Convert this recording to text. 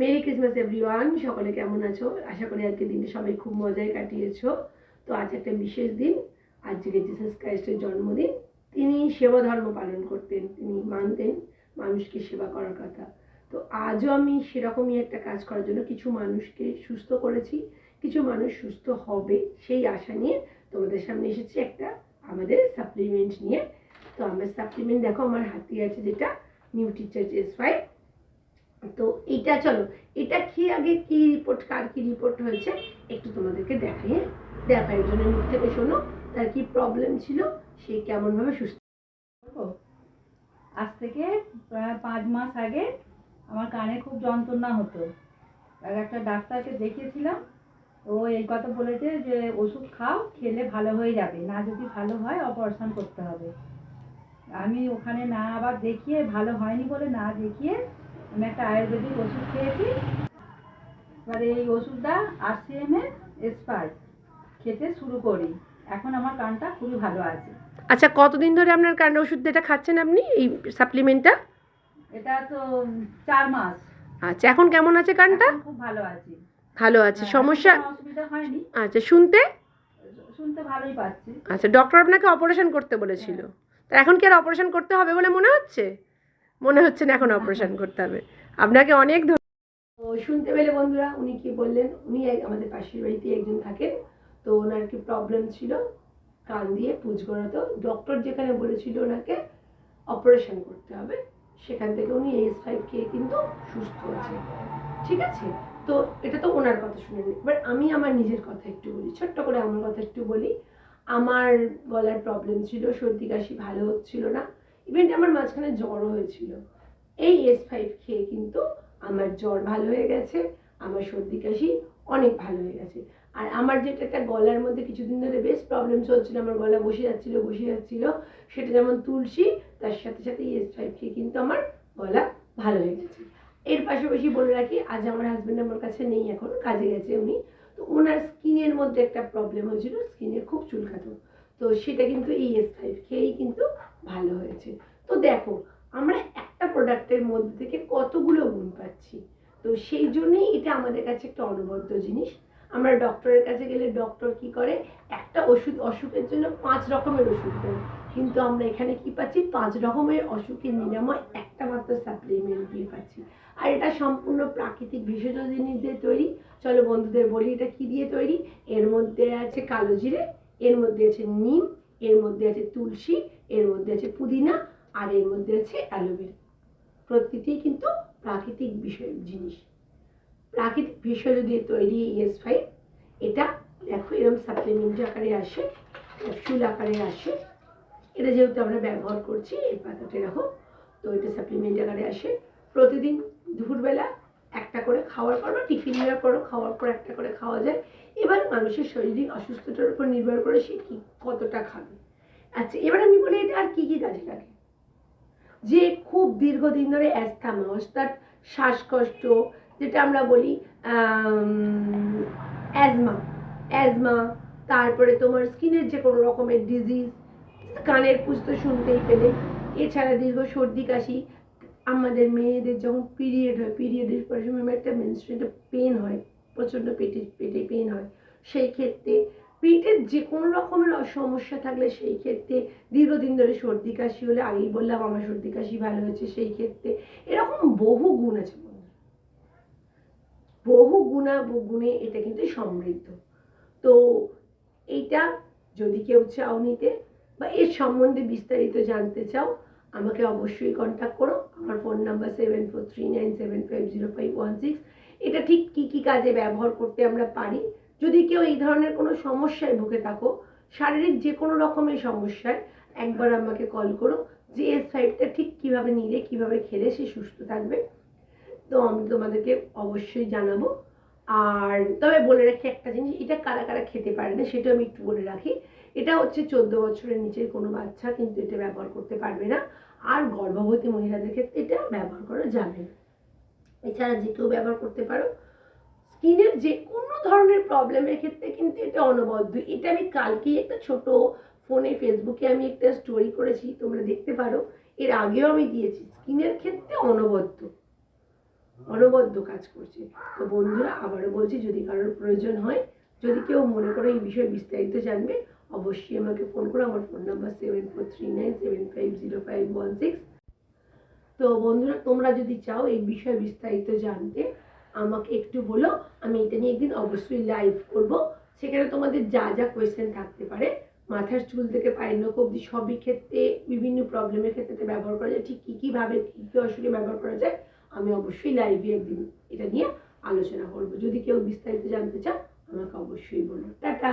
Merry Christmas everyone. সকলে কেমন আছো? আশা করি আজকের দিনটা সবাই খুব মজায় কাটিয়েছো। তো আজ একটা বিশেষ দিন, আজকে জিসাস ক্রাইস্টের জন্মদিন। তিনি সেবা ধর্ম পালন করতেন, তিনি মানতেন মানুষকে সেবা করার কথা। তো আজও আমি সেরকমই একটা কাজ করার জন্য কিছু মানুষকে সুস্থ করেছি, কিছু মানুষ সুস্থ হবে সেই আশা নিয়ে তোমাদের সামনে এসেছি একটা আমাদের সাপ্লিমেন্ট নিয়ে। তো আমার সাপ্লিমেন্ট দেখো আমার হাতে আছে, যেটা নিউট্রিচার্জ S5। তো এটা চলো, এটা খেয়ে আগে কি রিপোর্ট, কার কি রিপোর্ট হয়েছে একটু তোমাদেরকে দেখাই। দেখো একজনের মুখ থেকে শোনো তার কি প্রবলেম ছিল, সে কেমনভাবে সুস্থ। আজ থেকে প্রায় 5 মাস আগে আমার কানে খুব যন্ত্রণা হতো। আর একটা ডাক্তারকে দেখিয়েছিলাম, ও এই কথা বলেছে যে ওষুধ খাও, খেলে ভালো হয়ে যাবে, না যদি ভালো হয় অপারেশন করতে হবে। আমি ওখানে না আবার দেখিয়ে, ভালো হয়নি বলে না দেখিয়ে আমি একটা আয়ুর্বেদিক ওষুধ খেয়েছি। এবারে এই ওষুধটা RCM এর এক্সপার্ট খেতে শুরু করি, এখন আমার কানটা খুবই ভালো আছে। আচ্ছা, কতদিন ধরে আপনার কানের ওষুধ যেটা খাচ্ছেন আপনি, এই সাপ্লিমেন্টটা? এটা তো 4 মাস। আচ্ছা, এখন কেমন আছে কানটা? খুব ভালো আছে। ভালো আছে, সমস্যা? অসুবিধা হয়নি, আচ্ছা, শুনতে? শুনতে ভালোই পাচ্ছি। আচ্ছা, ডক্টর আপনাকে অপারেশন করতে বলেছিল, তা এখন কি আর অপারেশন করতে হবে বলে মনে হচ্ছে? মনে হচ্ছে না এখন অপারেশন করতে হবে। আপনাকে অনেক তো শুনতে পেলে বন্ধুরা, উনি কি বললেন, উনি আমাদের পাশের বাড়িতে একজন থাকেন। তো ওনার কি প্রবলেম ছিল, কান দিয়ে পুজ গড়াতো, ডক্টর যেখানে বলেছিল ওনাকে অপারেশন করতে হবে, সেখান থেকে উনি S5 খেয়ে কিন্তু সুস্থ আছে। ঠিক আছে, তো এটা তো ওনার কথা শুনে নিই। এবার আমি আমার নিজের কথা একটু বলি, ছোট্ট করে আমার কথা একটু বলি। আমার গলার প্রবলেম ছিল, সর্দি কাশি ভালো হচ্ছিল না, ইভেন আমার মাঝখানে জ্বরও হয়েছিল। এই S5 খেয়ে কিন্তু আমার জ্বর ভালো হয়ে গেছে, আমার সর্দি কাশি অনেক ভালো হয়ে গেছে। আর আমার যেটা একটা গলার মধ্যে কিছুদিন ধরে বেশ প্রবলেম চলছিল, আমার গলা বসে যাচ্ছিল, সেটা যেমন তুলসী, তার সাথে সাথে S5 খেয়ে কিন্তু আমার গলা ভালো হয়ে গেছে। এর পাশাপাশি বলে রাখি, আজ আমার হাজব্যান্ড আমার কাছে নেই, এখন কাজে গেছে উনি। তো ওনার স্কিনের মধ্যে একটা প্রবলেম হয়েছিল, স্কিনে খুব চুলকাতো, তো সেটা কিন্তু এই S5 খেয়েই কিন্তু ভালো হয়েছে। তো দেখো, আমরা একটা প্রোডাক্টের মধ্যে থেকে কতগুলো গুণ পাচ্ছি। তো সেই জন্যই এটা আমাদের কাছে একটা অনবদ্য জিনিস। আমরা ডক্টরের কাছে গেলে ডক্টর কি করে, একটা ওষুধ, অসুখের জন্য 5 রকমের ওষুধ দেয়, কিন্তু আমরা এখানে কি পাচ্ছি, 5 রকমের অসুখের নিরাময় একটা মাত্র সাপ্লিমেন্ট দিয়ে পাচ্ছি। আর এটা সম্পূর্ণ প্রাকৃতিক ভেষজ জিনিস দিয়ে তৈরি। চলো বন্ধুদের বলি এটা কি দিয়ে তৈরি। এর মধ্যে আছে কালো জিরে, এর মধ্যে আছে নিম, এর মধ্যে আছে তুলসী, এর মধ্যে আছে পুদিনা, আর এর মধ্যে আছে অ্যালোভেরা। প্রত্যেকটি কিন্তু প্রাকৃতিক বিষয় জিনিস, প্রাকৃতিক ভেষজ দিয়ে তৈরি S5। এটা দেখো এরকম সাপ্লিমেন্ট আকারে আসে, ক্যাপসুল আকারে আসে। এটা যেহেতু আমরা ব্যবহার করছি, এই পাতাটা রাখো। তো এটা সাপ্লিমেন্ট আকারে আসে। প্রতিদিন দুপুরবেলা একটা করে খাওয়ার পর বা টিফিন নেওয়ার পরও খাওয়ার পর একটা করে খাওয়া যায়। এবার মানুষের শারীরিক অসুস্থতার উপর নির্ভর করে সে কি কতটা খাবে। আচ্ছা, এবার আমি বলি এটা আর কি কি কাজে লাগে। যে খুব দীর্ঘদিন ধরে অ্যাस्थমা, অর্থাৎ শ্বাসকষ্ট, যেটা আমরা বলি অ্যাজমা, অ্যাজমা, তারপরে তোমার স্কিনের যে কোনো রকমের ডিজিজ, কানের পুজ তো শুনতেই পেলে, এছাড়া দীর্ঘ সর্দি কাশি, আমাদের মেয়েদের যখন পিরিয়ড হয়, পিরিয়ডের পরে সময় একটা মেনস্ট্রুয়াল পেন হয়, প্রচণ্ড পেটে পেটে পেন হয়, সেই ক্ষেত্রে পেটের যে কোনো রকমের সমস্যা থাকলে সেই ক্ষেত্রে, দীর্ঘদিন ধরে সর্দি কাশি হলে, আগেই বললাম আমার সর্দি কাশি ভালো হয়েছে সেই ক্ষেত্রে, এরকম বহু গুণ আছে, বহু গুণে এটা কিন্তু সমৃদ্ধ। তো এইটা যদি কেউ চাও নিতে বা এর সম্বন্ধে বিস্তারিত জানতে চাও, আমাকে অবশ্যই কন্ট্যাক্ট করো। আমার ফোন নাম্বার 7439750516। এটা ঠিক কী কী কাজে ব্যবহার করতে আমরা পারি, যদি কেউ এই ধরনের কোনো সমস্যায় ভুগে থাকো, শারীরিক যে কোনো রকমের সমস্যায়, একবার আমাকে কল করো যে S5টা ঠিক কীভাবে নিলে, কীভাবে খেলে সে সুস্থ থাকবে। তো আমি তোমাদেরকে অবশ্যই জানাবো। আর তবে বলে রাখি একটা জিনিস, এটা কারা কারা খেতে পারে না সেটা আমি একটু বলে রাখি। এটা হচ্ছে 14 বছরের নিচের কোনো বাচ্চা কিন্তু এটা ব্যবহার করতে পারবে না, আর গর্ভবতী মহিলাদের ক্ষেত্রে এটা ব্যবহার করা যাবে না। এছাড়া যে কেউ ব্যবহার করতে পারো। স্কিনের যে কোনো ধরনের প্রবলেমের ক্ষেত্রে কিন্তু এটা অনবদ্য। এটা আমি কালকেই একটা ছোট ফোনে, ফেসবুকে আমি একটা স্টোরি করেছি, তোমরা দেখতে পারো, এর আগেও আমি দিয়েছি, স্কিনের ক্ষেত্রে অনবদ্য। অনবদ্য কাজ করছে। তো বন্ধুরা আবারও বলছি, যদি কারোর প্রয়োজন হয়, যদি কেউ মনে করে এই বিষয়ে বিস্তারিত জানবে, অবশ্যই আমাকে ফোন করো। আমার ফোন নাম্বার 7439750516। তো বন্ধুরা তোমরা যদি চাও এই বিষয়ে বিস্তারিত জানতে, আমাকে একটু বলো, আমি এটা নিয়ে একদিন অবশ্যই লাইভ করব। সেখানে তোমাদের যা যা কোয়েশ্চেন থাকতে পারে, মাথার চুল থেকে পায়ের নখ অবধি সবই ক্ষেত্রে, বিভিন্ন প্রবলেমের ক্ষেত্রে ব্যবহার করা যায়, ঠিক কী কীভাবে কী কী অসুখে ব্যবহার করা যায়, আমি অবশ্যই লাইভে একদিন এটা নিয়ে আলোচনা করব। যদি কেউ বিস্তারিত জানতে চাও আমাকে অবশ্যই বলো। টাটা।